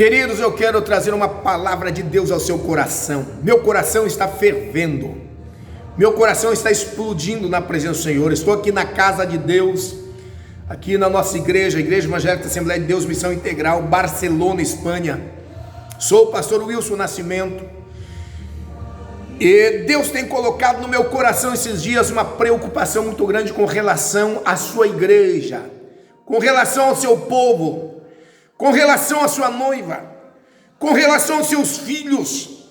Queridos, eu quero trazer uma palavra de Deus ao seu coração. Meu coração está fervendo, meu coração está explodindo na presença do Senhor. Estou aqui na casa de Deus, aqui na nossa igreja, a Igreja Evangélica Assembleia de Deus Missão Integral, Barcelona, Espanha. Sou o pastor Wilson Nascimento, e Deus tem colocado no meu coração esses dias uma preocupação muito grande com relação à sua igreja, com relação ao seu povo, com relação à sua noiva, com relação aos seus filhos.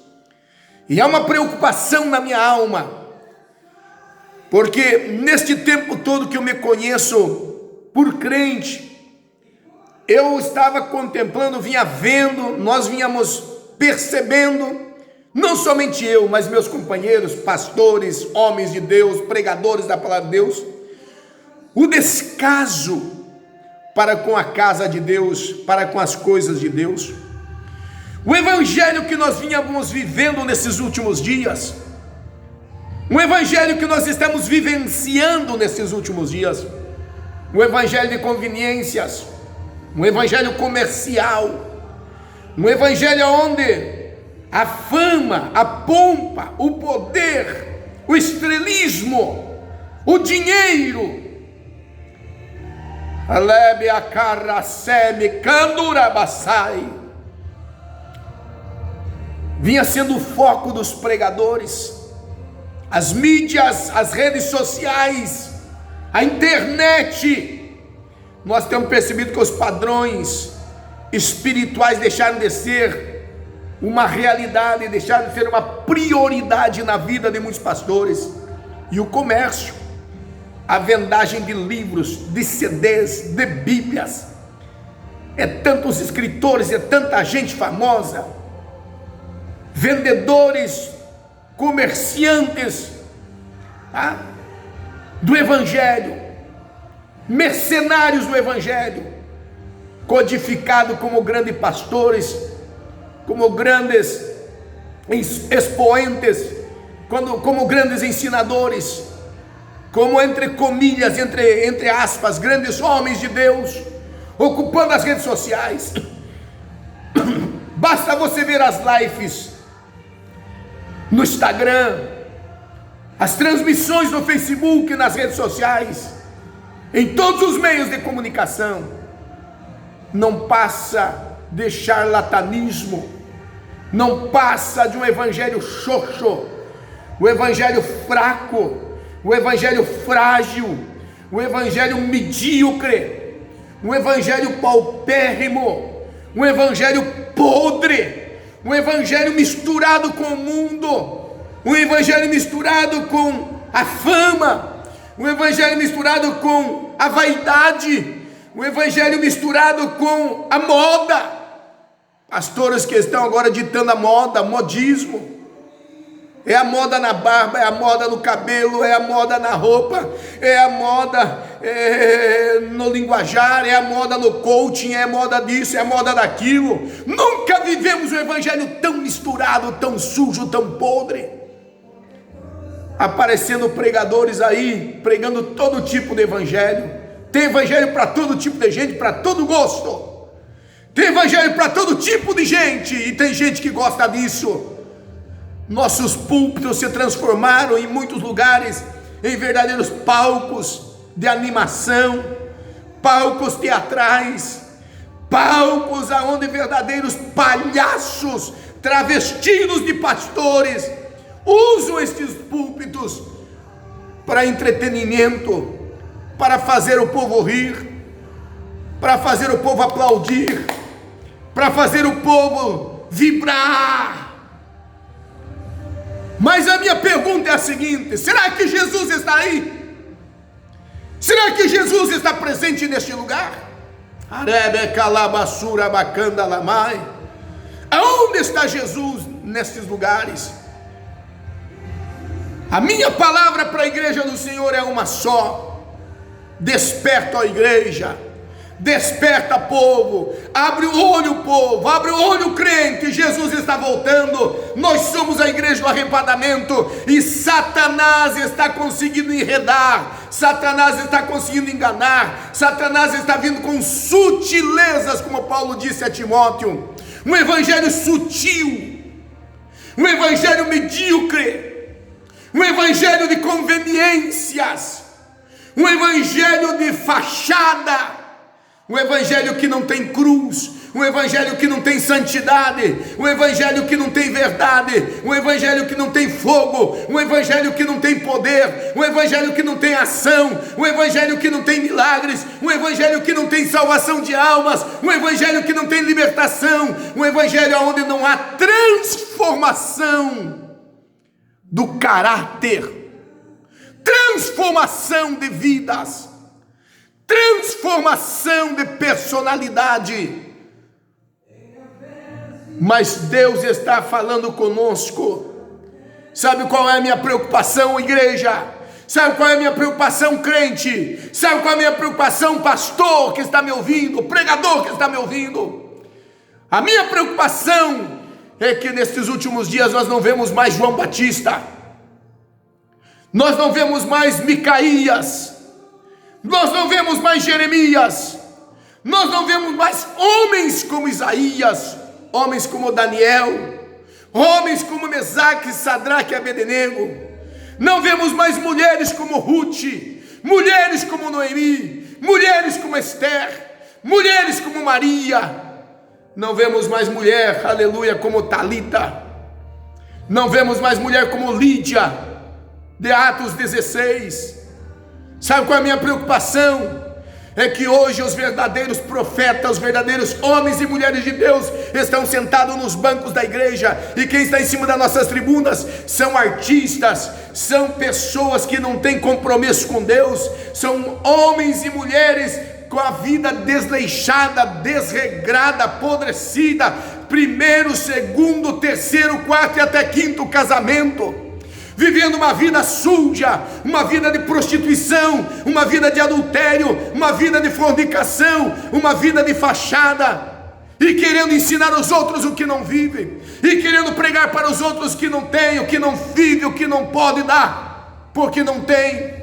E há uma preocupação na minha alma, porque neste tempo todo que eu me conheço por crente, eu estava contemplando, vinha vendo, nós vinhamos percebendo, não somente eu, mas meus companheiros, pastores, homens de Deus, pregadores da palavra de Deus, o descaso para com a casa de Deus, para com as coisas de Deus. O evangelho que nós vínhamos vivendo nesses últimos dias, um evangelho que nós estamos vivenciando nesses últimos dias, um evangelho de conveniências, um evangelho comercial, um evangelho onde a fama, a pompa, o poder, o estrelismo, o dinheiro, alebe a caraceme candurabassai, vinha sendo o foco dos pregadores. As mídias, as redes sociais, a internet. Nós temos percebido que os padrões espirituais deixaram de ser uma realidade, deixaram de ser uma prioridade na vida de muitos pastores. E o comércio, a vendagem de livros, de CDs, de bíblias, é tantos escritores, é tanta gente famosa, vendedores, comerciantes, tá? Do evangelho, mercenários do evangelho, codificado como grandes pastores, como grandes expoentes, como grandes ensinadores, como entre comilhas, entre aspas, grandes homens de Deus, ocupando as redes sociais. Basta você ver as lives no Instagram, as transmissões no Facebook, nas redes sociais, em todos os meios de comunicação. Não passa de charlatanismo, não passa de um evangelho xoxo, o evangelho fraco, o evangelho frágil, o evangelho medíocre, um evangelho paupérrimo, um evangelho podre, um evangelho misturado com o mundo, um evangelho misturado com a fama, um evangelho misturado com a vaidade, um evangelho misturado com a moda. Pastores que estão agora ditando a moda, modismo. É a moda na barba, é a moda no cabelo, é a moda na roupa, é a moda no linguajar, é a moda no coaching, é a moda disso, é a moda daquilo. Nunca vivemos um evangelho tão misturado, tão sujo, tão podre. Aparecendo pregadores aí, pregando todo tipo de evangelho. Tem evangelho para todo tipo de gente, para todo gosto. Tem evangelho para todo tipo de gente, e tem gente que gosta disso. Nossos púlpitos se transformaram em muitos lugares em verdadeiros palcos de animação, palcos teatrais, palcos aonde verdadeiros palhaços travestidos de pastores usam estes púlpitos para entretenimento, para fazer o povo rir, para fazer o povo aplaudir, para fazer o povo vibrar. Mas a minha pergunta é a seguinte: será que Jesus está aí? Será que Jesus está presente neste lugar? Aonde está Jesus nestes lugares? A minha palavra para a igreja do Senhor é uma só: desperta a igreja, desperta povo, abre o olho povo, abre o olho crente, Jesus está voltando. Nós somos a igreja do arrebatamento, e Satanás está conseguindo enredar, Satanás está conseguindo enganar, Satanás está vindo com sutilezas, como Paulo disse a Timóteo, um evangelho sutil, um evangelho medíocre, um evangelho de conveniências, um evangelho de fachada, um evangelho que não tem cruz, um evangelho que não tem santidade, um evangelho que não tem verdade, um evangelho que não tem fogo, um evangelho que não tem poder, um evangelho que não tem ação, um evangelho que não tem milagres, um evangelho que não tem salvação de almas, um evangelho que não tem libertação, um evangelho onde não há transformação do caráter, transformação de vidas, transformação de personalidade. Mas Deus está falando conosco. Sabe qual é a minha preocupação, igreja? Sabe qual é a minha preocupação, crente? Sabe qual é a minha preocupação, pastor que está me ouvindo, pregador que está me ouvindo? A minha preocupação é que nestes últimos dias nós não vemos mais João Batista, nós não vemos mais Micaías, nós não vemos mais Jeremias, nós não vemos mais homens como Isaías, homens como Daniel, homens como Mesaque, Sadraque e Abednego. Não vemos mais mulheres como Ruth, mulheres como Noemi, mulheres como Esther, mulheres como Maria. Não vemos mais mulher, aleluia, como Talita. Não vemos mais mulher como Lídia, de Atos 16. Sabe qual é a minha preocupação? É que hoje os verdadeiros profetas, os verdadeiros homens e mulheres de Deus estão sentados nos bancos da igreja, e quem está em cima das nossas tribunas são artistas, são pessoas que não têm compromisso com Deus, são homens e mulheres com a vida desleixada, desregrada, apodrecida, primeiro, segundo, terceiro, quarto e até quinto casamento, vivendo uma vida suja, uma vida de prostituição, uma vida de adultério, uma vida de fornicação, uma vida de fachada, e querendo ensinar os outros o que não vive, e querendo pregar para os outros que não tem, o que não vive, o que não pode dar, porque não tem.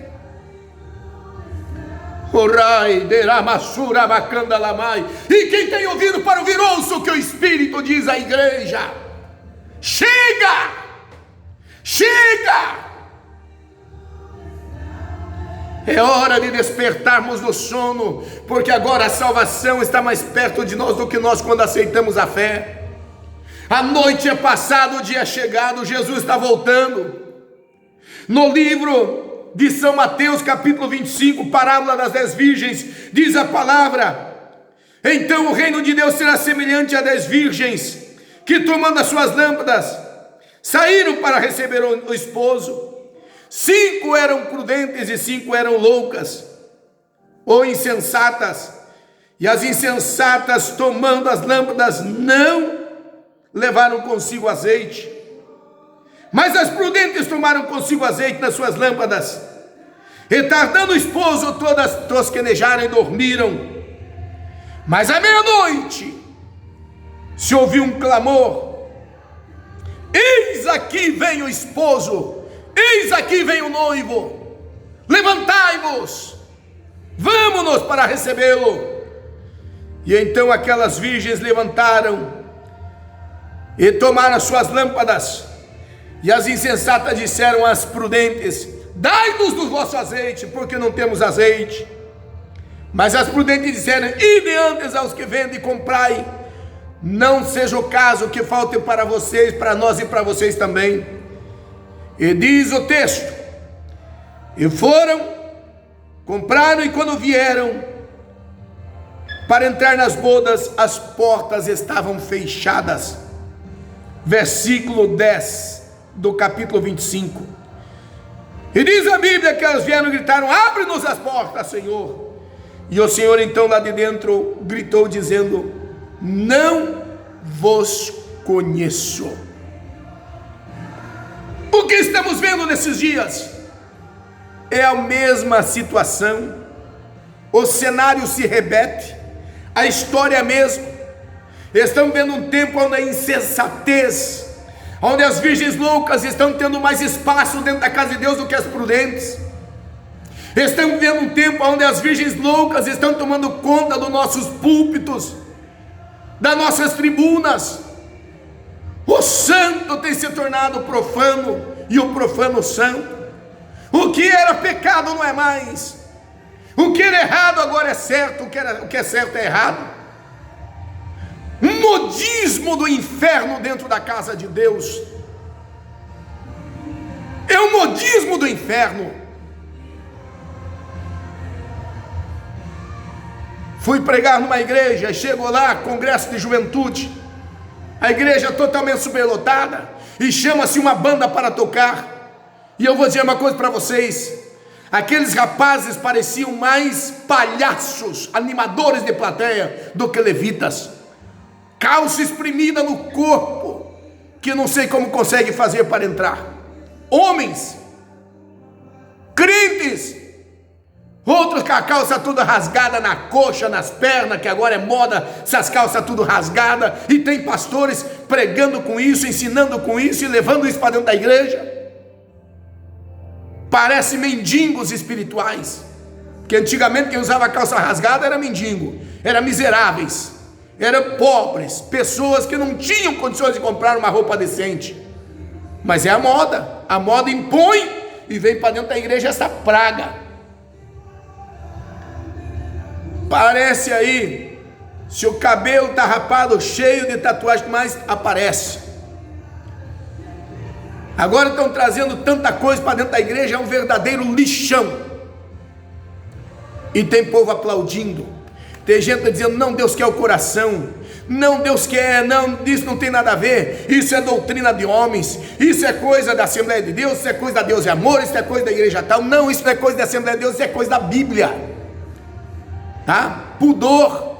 E quem tem ouvido para ouvir, ouça o que o Espírito diz à igreja. Chega! Chega! É hora de despertarmos do sono, porque agora a salvação está mais perto de nós do que nós quando aceitamos a fé. A noite é passada, o dia é chegado, Jesus está voltando. No livro de São Mateus, capítulo 25, parábola das 10 virgens, diz a palavra: então o reino de Deus será semelhante a 10 virgens, que tomando as suas lâmpadas, saíram para receber o esposo. 5 eram prudentes e 5 eram loucas, ou insensatas. E as insensatas, tomando as lâmpadas, não levaram consigo azeite. Mas as prudentes tomaram consigo azeite nas suas lâmpadas. E tardando o esposo, todas tosquenejaram e dormiram. Mas à meia-noite se ouviu um clamor: eis aqui vem o esposo, eis aqui vem o noivo, levantai-vos, vamos-nos para recebê-lo. E então aquelas virgens levantaram e tomaram as suas lâmpadas. E as insensatas disseram às prudentes: dai-nos do vosso azeite, porque não temos azeite. Mas as prudentes disseram: ide antes aos que vendem e comprai, não seja o caso que falte para vocês, para nós e para vocês também. E diz o texto: e foram, compraram, e quando vieram para entrar nas bodas, as portas estavam fechadas. Versículo 10 do capítulo 25. E diz a Bíblia que elas vieram e gritaram: abre-nos as portas, Senhor. E o Senhor então lá de dentro gritou dizendo: não vos conheço. O que estamos vendo nesses dias é a mesma situação. O cenário se repete, a história é a mesma. Estamos vendo um tempo onde a insensatez, onde as virgens loucas estão tendo mais espaço dentro da casa de Deus do que as prudentes. Estamos vendo um tempo onde as virgens loucas estão tomando conta dos nossos púlpitos. das nossas tribunas. O santo tem se tornado profano e o profano santo. O que era pecado não é mais. O que era errado agora é certo. O que é certo é errado. Um modismo do inferno dentro da casa de Deus. É um modismo do inferno. Fui pregar numa igreja, chegou lá, congresso de juventude, a igreja totalmente superlotada, e chama-se uma banda para tocar. E eu vou dizer uma coisa para vocês: aqueles rapazes pareciam mais palhaços, animadores de plateia, do que levitas. Calça espremida no corpo, que não sei como consegue fazer para entrar. Homens, crentes, outros com a calça toda rasgada na coxa, nas pernas, que agora é moda, essas calças tudo rasgadas, e tem pastores pregando com isso, ensinando com isso e levando isso para dentro da igreja. Parece mendigos espirituais, que antigamente quem usava calça rasgada era mendigo, era miseráveis, eram pobres, pessoas que não tinham condições de comprar uma roupa decente. Mas é a moda impõe e vem para dentro da igreja essa praga. Parece aí, se o cabelo está rapado, cheio de tatuagem, mas aparece. Agora estão trazendo tanta coisa para dentro da igreja, é um verdadeiro lixão. E tem povo aplaudindo. Tem gente dizendo: não, Deus quer o coração. Não, Deus quer, não, isso não tem nada a ver. Isso é doutrina de homens. Isso é coisa da Assembleia de Deus. Isso é coisa da Deus e Amor. Isso é coisa da igreja tal. Não, isso não é coisa da Assembleia de Deus. Isso é coisa da Bíblia. Tá? Pudor,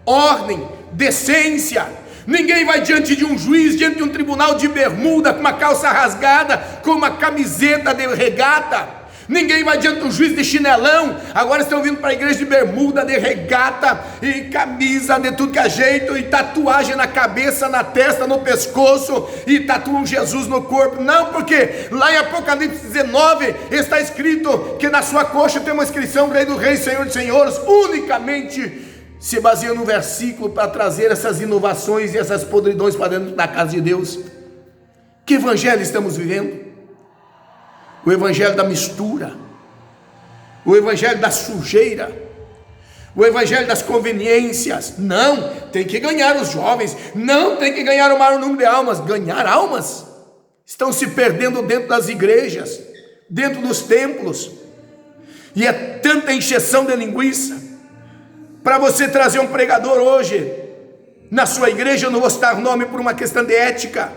ordem, decência. Ninguém vai diante de um juiz, diante de um tribunal de bermuda, com uma calça rasgada, com uma camiseta de regata. Ninguém vai diante do juiz de chinelão. Agora estão vindo para a igreja de bermuda, de regata e camisa de tudo que é jeito, e tatuagem na cabeça, na testa, no pescoço, e tatuam Jesus no corpo. Não, porque lá em Apocalipse 19 está escrito que na sua coxa tem uma inscrição: Rei dos Reis, Senhor dos Senhores. Unicamente se baseia no versículo para trazer essas inovações e essas podridões para dentro da casa de Deus. Que evangelho estamos vivendo? O evangelho da mistura, o evangelho da sujeira, o evangelho das conveniências. Não, tem que ganhar os jovens, não tem que ganhar o maior número de almas. Ganhar almas? Estão se perdendo dentro das igrejas, dentro dos templos, e é tanta encheção de linguiça. Para você trazer um pregador hoje na sua igreja, eu não vou citar o nome por uma questão de ética,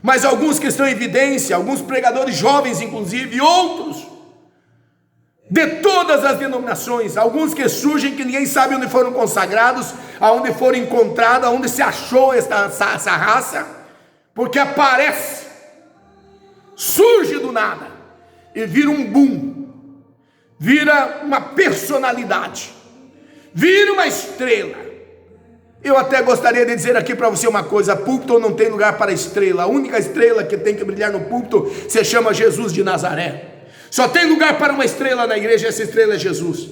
mas alguns que estão em evidência, alguns pregadores jovens inclusive, e outros de todas as denominações, alguns que surgem que ninguém sabe onde foram consagrados, aonde foram encontrados, aonde se achou essa raça, porque aparece, surge do nada e vira um boom, vira uma personalidade, vira uma estrela. Eu até gostaria de dizer aqui para você uma coisa: púlpito não tem lugar para estrela. A única estrela que tem que brilhar no púlpito se chama Jesus de Nazaré. Só tem lugar para uma estrela na igreja, essa estrela é Jesus.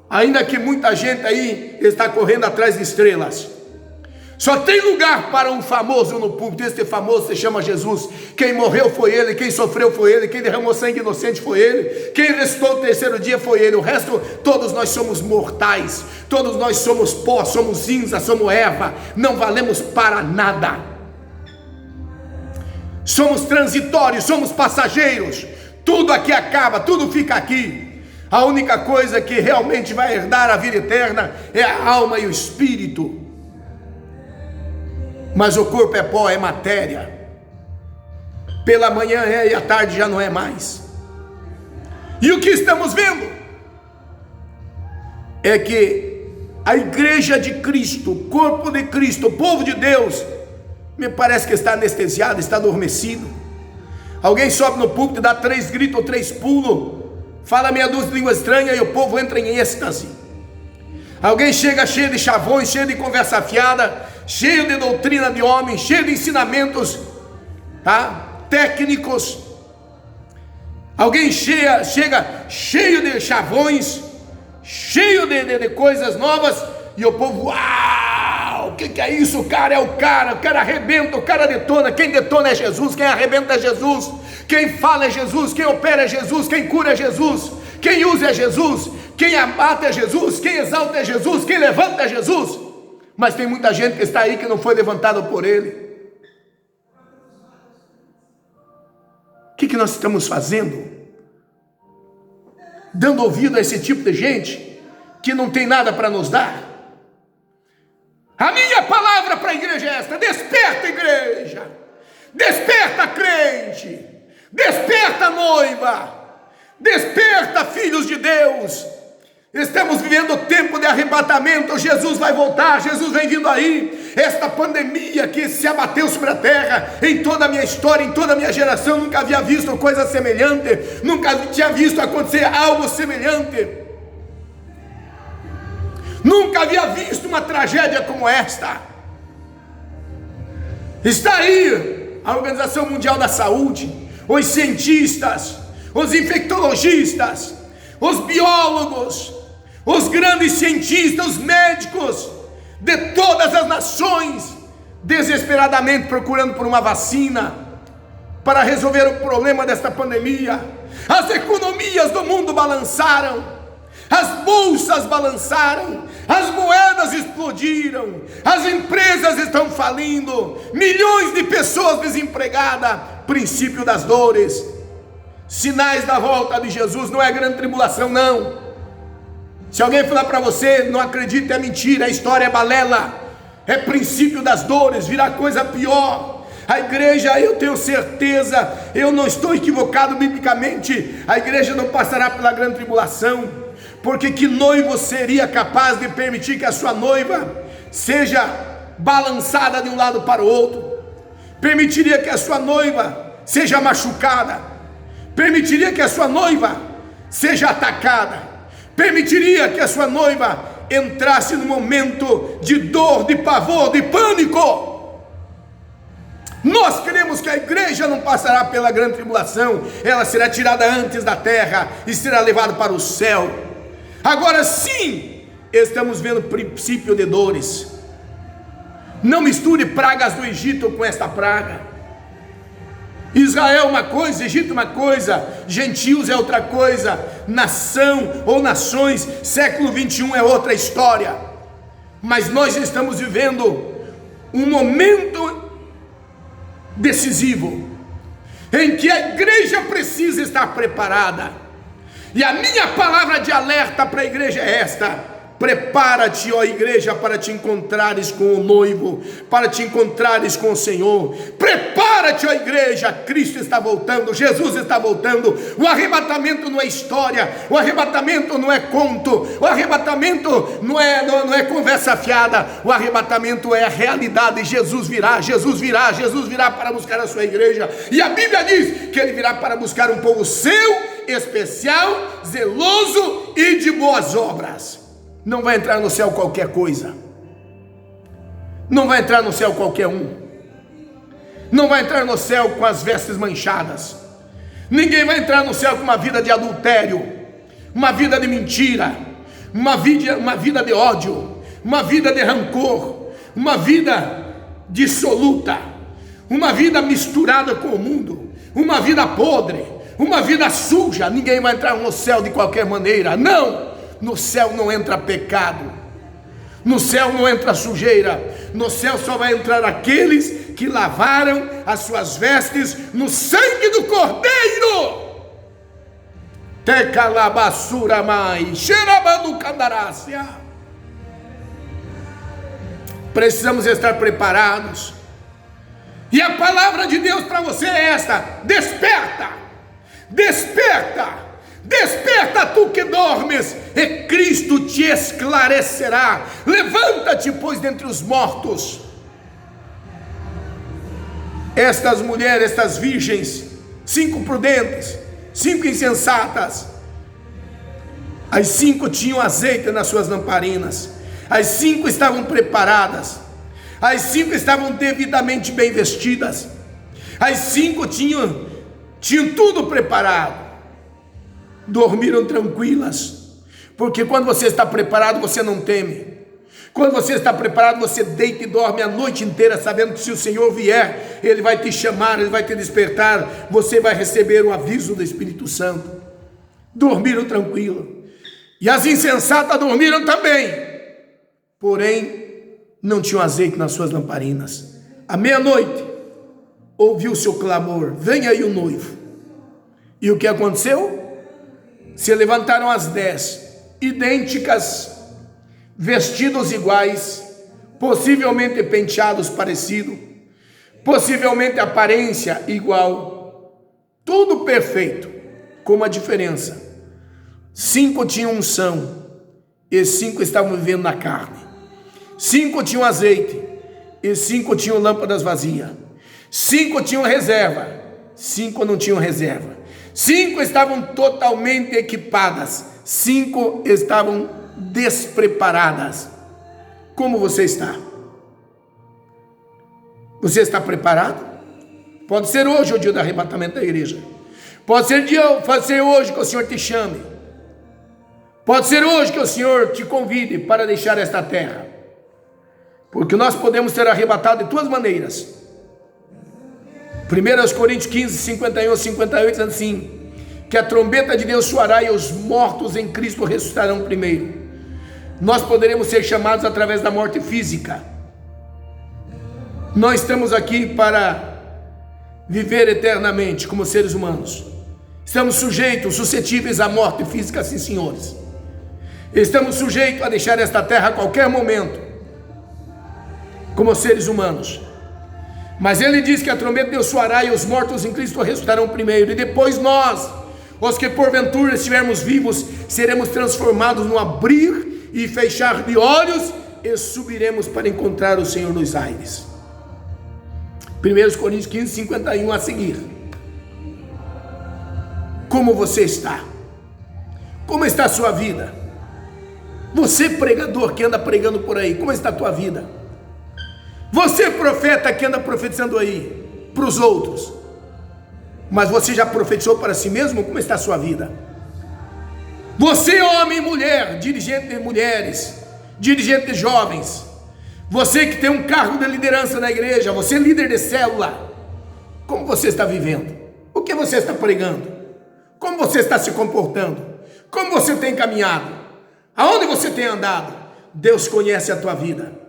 Ainda que muita gente aí está correndo atrás de estrelas, só tem lugar para um famoso no púlpito. Este famoso se chama Jesus. Quem morreu foi ele, quem sofreu foi ele, quem derramou sangue inocente foi ele, quem ressuscitou no terceiro dia foi ele. O resto, todos nós somos mortais, todos nós somos pó, somos cinza, somos erva, não valemos para nada, somos transitórios, somos passageiros, tudo aqui acaba, tudo fica aqui. A única coisa que realmente vai herdar a vida eterna é a alma e o espírito. Mas o corpo é pó, é matéria. Pela manhã é e à tarde já não é mais. E o que estamos vendo é que a igreja de Cristo, o corpo de Cristo, o povo de Deus, me parece que está anestesiado, está adormecido. Alguém sobe no púlpito, dá 3 gritos ou 3 pulos, fala meia dúzia de língua estranha e o povo entra em êxtase. Alguém chega cheio de chavões, cheio de conversa fiada, cheio de doutrina de homem, cheio de ensinamentos, tá? Técnicos. Alguém chega cheio de chavões, cheio de coisas novas, e o povo: uau, que é isso? O cara arrebenta, o cara detona. Quem detona é Jesus, quem arrebenta é Jesus, quem fala é Jesus, quem opera é Jesus, quem cura é Jesus, quem usa é Jesus, quem abate é Jesus, quem exalta é Jesus, quem levanta é Jesus. Mas tem muita gente que está aí que não foi levantada por Ele. O que nós estamos fazendo? Dando ouvido a esse tipo de gente que não tem nada para nos dar. A minha palavra para a igreja é esta: desperta, igreja, desperta, crente, desperta, noiva, desperta, filhos de Deus. Estamos vivendo o tempo de arrebatamento. Jesus vai voltar, Jesus vem vindo aí. Esta pandemia que se abateu sobre a terra, em toda a minha história, em toda a minha geração, nunca havia visto coisa semelhante, nunca tinha visto acontecer algo semelhante, nunca havia visto uma tragédia como esta. Está aí a Organização Mundial da Saúde, os cientistas, os infectologistas, os biólogos, os grandes cientistas, os médicos de todas as nações, desesperadamente procurando por uma vacina para resolver o problema desta pandemia. As economias do mundo balançaram, as bolsas balançaram, as moedas explodiram, as empresas estão falindo, milhões de pessoas desempregadas. Princípio das dores, sinais da volta de Jesus. Não é grande tribulação, não. Se alguém falar para você, não acredita, é mentira, a história é balela, é princípio das dores, virá coisa pior. A igreja, eu tenho certeza, eu não estou equivocado biblicamente, a igreja não passará pela grande tribulação, porque que noivo seria capaz de permitir que a sua noiva seja balançada de um lado para o outro? Permitiria que a sua noiva seja machucada? Permitiria que a sua noiva seja atacada? Permitiria que a sua noiva entrasse num momento de dor, de pavor, de pânico? Nós queremos que a igreja não passará pela grande tribulação, ela será tirada antes da terra e será levada para o céu. Agora sim, estamos vendo princípio de dores. Não misture pragas do Egito com esta praga. Israel uma coisa, Egito uma coisa, gentios é outra coisa, nação ou nações, século 21 é outra história. Mas nós estamos vivendo um momento decisivo, em que a igreja precisa estar preparada. E a minha palavra de alerta para a igreja é esta: prepara-te, ó igreja, para te encontrares com o noivo, para te encontrares com o Senhor. Prepara-te, ó igreja, Cristo está voltando, Jesus está voltando. O arrebatamento não é história, o arrebatamento não é conto, o arrebatamento não é conversa fiada, o arrebatamento é a realidade. Jesus virá, Jesus virá, Jesus virá para buscar a sua igreja. E a Bíblia diz que Ele virá para buscar um povo seu, especial, zeloso e de boas obras. Não vai entrar no céu qualquer coisa, não vai entrar no céu qualquer um, não vai entrar no céu com as vestes manchadas, ninguém vai entrar no céu com uma vida de adultério, uma vida de mentira, uma vida de ódio, uma vida de rancor, uma vida dissoluta, uma vida misturada com o mundo, uma vida podre, uma vida suja. Ninguém vai entrar no céu de qualquer maneira, não. No céu não entra pecado, no céu não entra sujeira, no céu só vai entrar aqueles que lavaram as suas vestes no sangue do Cordeiro. Tecalabassura mai, xerabando candarácia. Precisamos estar preparados. E a palavra de Deus para você é esta: desperta, desperta. Desperta, tu que dormes, e Cristo te esclarecerá. Levanta-te, pois, dentre os mortos. Estas mulheres, estas virgens, 5 prudentes, 5 insensatas, as 5 tinham azeite nas suas lamparinas, as 5 estavam preparadas, as 5 estavam devidamente bem vestidas, as 5 tinham tudo preparado. Dormiram tranquilas, porque quando você está preparado, você não teme. Quando você está preparado, você deita e dorme a noite inteira, sabendo que se o Senhor vier, Ele vai te chamar, Ele vai te despertar, você vai receber o aviso do Espírito Santo. Dormiram tranquilo. E as insensatas dormiram também, porém não tinham azeite nas suas lamparinas. À meia-noite ouviu o seu clamor: vem aí o noivo. E o que aconteceu? Se levantaram as 10, idênticas, vestidos iguais, possivelmente penteados parecidos, possivelmente aparência igual, tudo perfeito, com uma diferença: 5 tinham unção e 5 estavam vivendo na carne. 5 tinham azeite e 5 tinham lâmpadas vazias. 5 tinham reserva, 5 não tinham reserva. 5 estavam totalmente equipadas, 5 estavam despreparadas. Como você está? Você está preparado? Pode ser hoje o dia do arrebatamento da igreja. Pode ser hoje que o Senhor te chame. Pode ser hoje que o Senhor te convide para deixar esta terra. Porque nós podemos ser arrebatados de duas maneiras. 1 Coríntios 15, 51 a 58 diz assim: que a trombeta de Deus soará e os mortos em Cristo ressuscitarão primeiro. Nós poderemos ser chamados através da morte física. Nós estamos aqui para viver eternamente como seres humanos. Estamos sujeitos, suscetíveis à morte física, sim, senhores. Estamos sujeitos a deixar esta terra a qualquer momento, como seres humanos. Mas ele diz que a trombeta de Deus soará e os mortos em Cristo ressuscitarão primeiro. E depois nós, os que porventura estivermos vivos, seremos transformados no abrir e fechar de olhos e subiremos para encontrar o Senhor nos aires. 1 Coríntios 15, 51 a seguir. Como você está? Como está a sua vida? Você pregador que anda pregando por aí, como está a tua vida? Você profeta que anda profetizando aí para os outros, mas você já profetizou para si mesmo? Como está a sua vida? Você homem e mulher, dirigente de mulheres, dirigente de jovens, você que tem um cargo de liderança na igreja, você líder de célula, como você está vivendo? O que você está pregando? Como você está se comportando? Como você tem caminhado? Aonde você tem andado? Deus conhece a tua vida.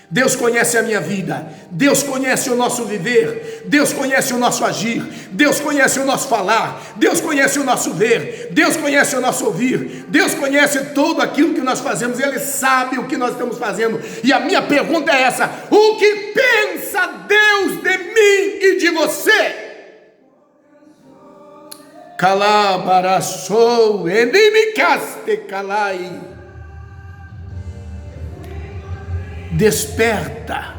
Deus conhece a minha vida. Deus conhece o nosso viver. Deus conhece o nosso agir. Deus conhece o nosso falar. Deus conhece o nosso ver. Deus conhece o nosso ouvir. Deus conhece tudo aquilo que nós fazemos. Ele sabe o que nós estamos fazendo. E a minha pergunta é essa: o que pensa Deus de mim e de você? Calabaraçou, enimicaste calai. Desperta,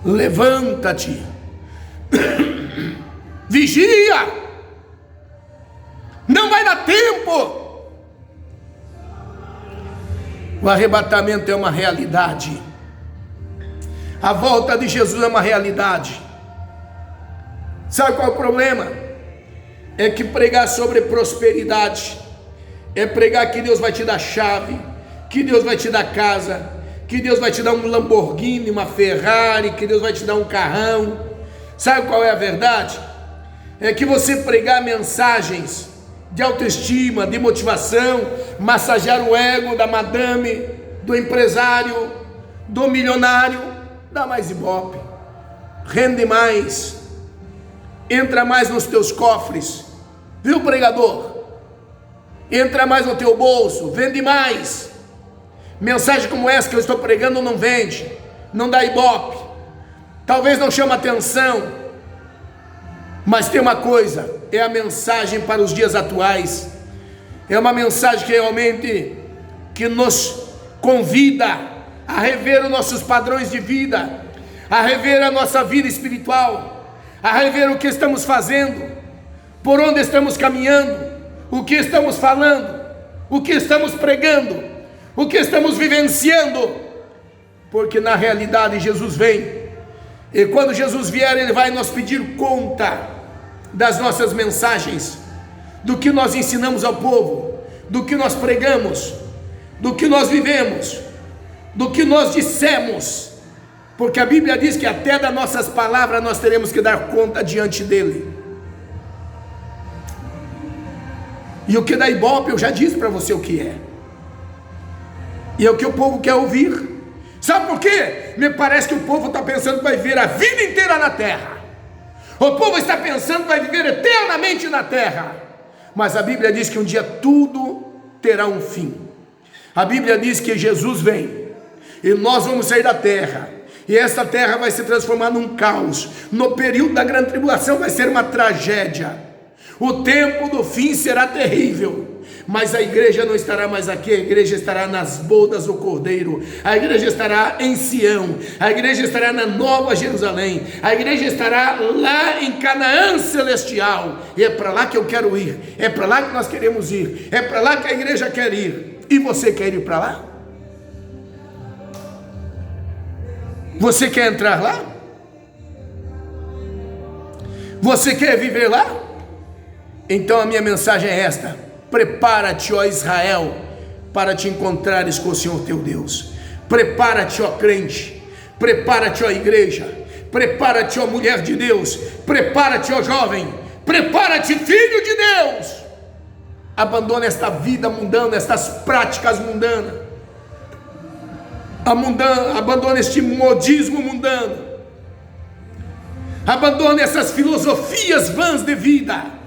levanta-te, vigia, não vai dar tempo. O arrebatamento é uma realidade, a volta de Jesus é uma realidade. Sabe qual é o problema? É que pregar sobre prosperidade é pregar que Deus vai te dar chave, que Deus vai te dar casa, que Deus vai te dar um Lamborghini, uma Ferrari, que Deus vai te dar um carrão. Sabe qual é a verdade? É que você pregar mensagens de autoestima, de motivação, massagear o ego da madame, do empresário, do milionário, dá mais ibope, rende mais, entra mais nos teus cofres, viu, pregador? Entra mais no teu bolso, vende mais. Mensagem como essa que eu estou pregando não vende, não dá ibope, talvez não chame atenção, mas tem uma coisa, é a mensagem para os dias atuais, é uma mensagem que realmente que nos convida a rever os nossos padrões de vida, a rever a nossa vida espiritual, a rever o que estamos fazendo, por onde estamos caminhando, o que estamos falando, o que estamos pregando, o que estamos vivenciando, porque na realidade Jesus vem, e quando Jesus vier, Ele vai nos pedir conta das nossas mensagens, do que nós ensinamos ao povo, do que nós pregamos, do que nós vivemos, do que nós dissemos, porque a Bíblia diz que até das nossas palavras nós teremos que dar conta diante dele. E o que dá ibope eu já disse para você o que é, e é o que o povo quer ouvir. Sabe por quê? Me parece que o povo está pensando que vai viver a vida inteira na terra. O povo está pensando que vai viver eternamente na terra. Mas a Bíblia diz que um dia tudo terá um fim. A Bíblia diz que Jesus vem e nós vamos sair da terra, e essa terra vai se transformar num caos. No período da grande tribulação vai ser uma tragédia. O tempo do fim será terrível. Mas a igreja não estará mais aqui, a igreja estará nas bodas do Cordeiro, a igreja estará em Sião, a igreja estará na Nova Jerusalém, a igreja estará lá em Canaã celestial, e é para lá que eu quero ir, é para lá que nós queremos ir, é para lá que a igreja quer ir. E você quer ir para lá? Você quer entrar lá? Você quer viver lá? Então a minha mensagem é esta: prepara-te, ó Israel, para te encontrares com o Senhor teu Deus. Prepara-te, ó crente. Prepara-te, ó igreja. Prepara-te, ó mulher de Deus. Prepara-te, ó jovem. Prepara-te, filho de Deus. Abandona esta vida mundana, estas práticas mundanas. Abandona este modismo mundano. Abandona essas filosofias vãs de vida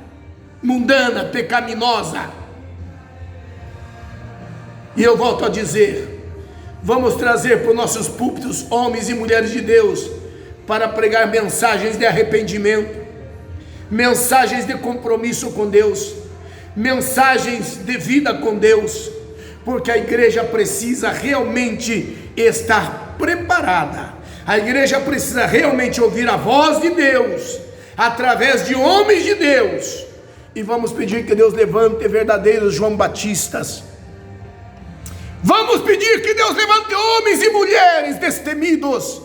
mundana, pecaminosa. E eu volto a dizer, vamos trazer para os nossos púlpitos homens e mulheres de Deus para pregar mensagens de arrependimento, mensagens de compromisso com Deus, mensagens de vida com Deus, porque a igreja precisa realmente estar preparada. A igreja precisa realmente ouvir a voz de Deus através de homens de Deus. E vamos pedir que Deus levante verdadeiros João Batistas. Vamos pedir que Deus levante homens e mulheres destemidos,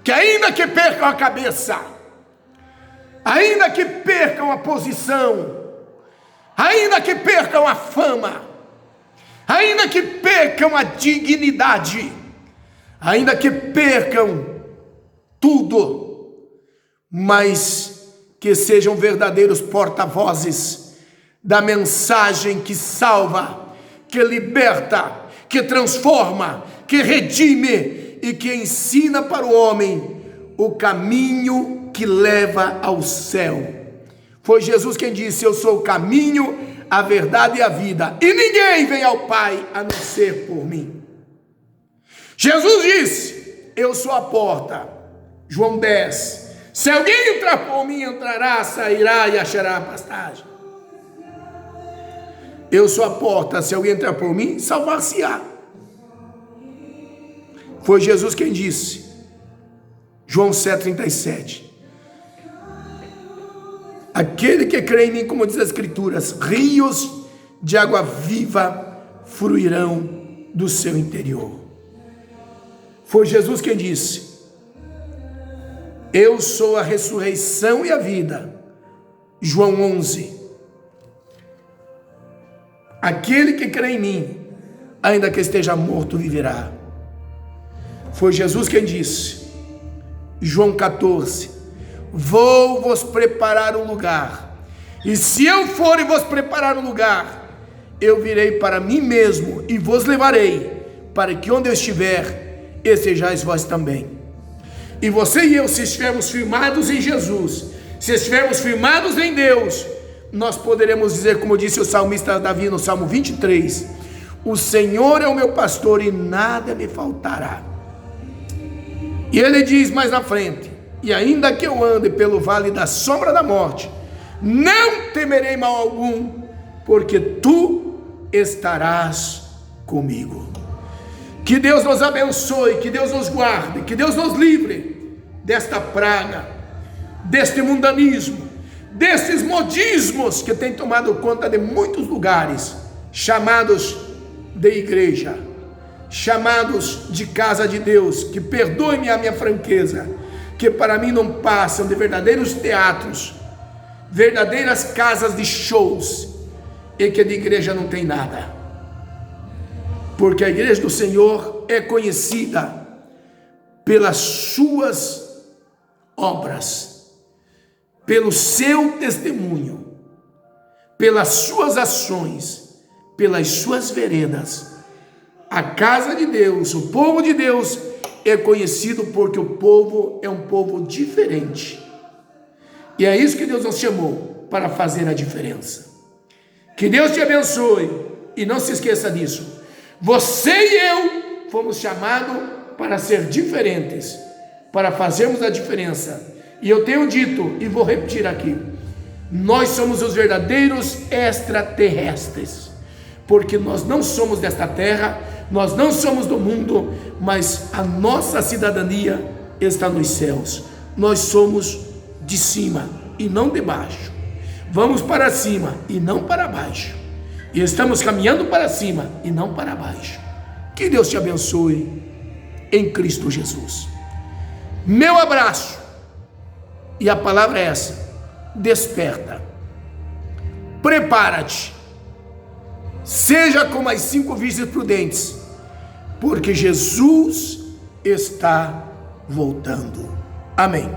que ainda que percam a cabeça, ainda que percam a posição, ainda que percam a fama, ainda que percam a dignidade, ainda que percam tudo, mas que sejam verdadeiros porta-vozes da mensagem que salva, que liberta, que transforma, que redime e que ensina para o homem o caminho que leva ao céu. Foi Jesus quem disse: eu sou o caminho, a verdade e a vida, e ninguém vem ao Pai a não ser por mim. Jesus disse: eu sou a porta. João 10. Se alguém entrar por mim, entrará, sairá e achará a pastagem. Eu sou a porta, se alguém entrar por mim, salvar-se-á. Foi Jesus quem disse. João 7,37. Aquele que crê em mim, como diz as Escrituras, rios de água viva fluirão do seu interior. Foi Jesus quem disse: eu sou a ressurreição e a vida. João 11. Aquele que crê em mim, ainda que esteja morto, viverá. Foi Jesus quem disse. João 14. Vou vos preparar um lugar, e se eu for e vos preparar um lugar, eu virei para mim mesmo e vos levarei, para que onde eu estiver, estejais vós também. E você e eu, se estivermos firmados em Jesus, se estivermos firmados em Deus, nós poderemos dizer, como disse o salmista Davi no Salmo 23, o Senhor é o meu pastor e nada me faltará. E ele diz mais na frente: e ainda que eu ande pelo vale da sombra da morte, não temerei mal algum, porque tu estarás comigo. Que Deus nos abençoe, que Deus nos guarde, que Deus nos livre desta praga, deste mundanismo, destes modismos que tem tomado conta de muitos lugares, chamados de igreja, chamados de casa de Deus. Que perdoe-me a minha franqueza, que para mim não passam de verdadeiros teatros, verdadeiras casas de shows, e que de igreja não tem nada. Porque a igreja do Senhor é conhecida pelas suas obras, pelo seu testemunho, pelas suas ações, pelas suas veredas. A casa de Deus, o povo de Deus é conhecido porque o povo é um povo diferente. E é isso que Deus nos chamou, para fazer a diferença. Que Deus te abençoe e não se esqueça disso. Você e eu fomos chamados para ser diferentes, para fazermos a diferença. E eu tenho dito, e vou repetir aqui, nós somos os verdadeiros extraterrestres, porque nós não somos desta terra, nós não somos do mundo, mas a nossa cidadania está nos céus. Nós somos de cima e não de baixo. Vamos para cima e não para baixo. E estamos caminhando para cima e não para baixo. Que Deus te abençoe em Cristo Jesus. Meu abraço. E a palavra é essa: desperta. Prepara-te. Seja como as 5 virgens prudentes, porque Jesus está voltando. Amém.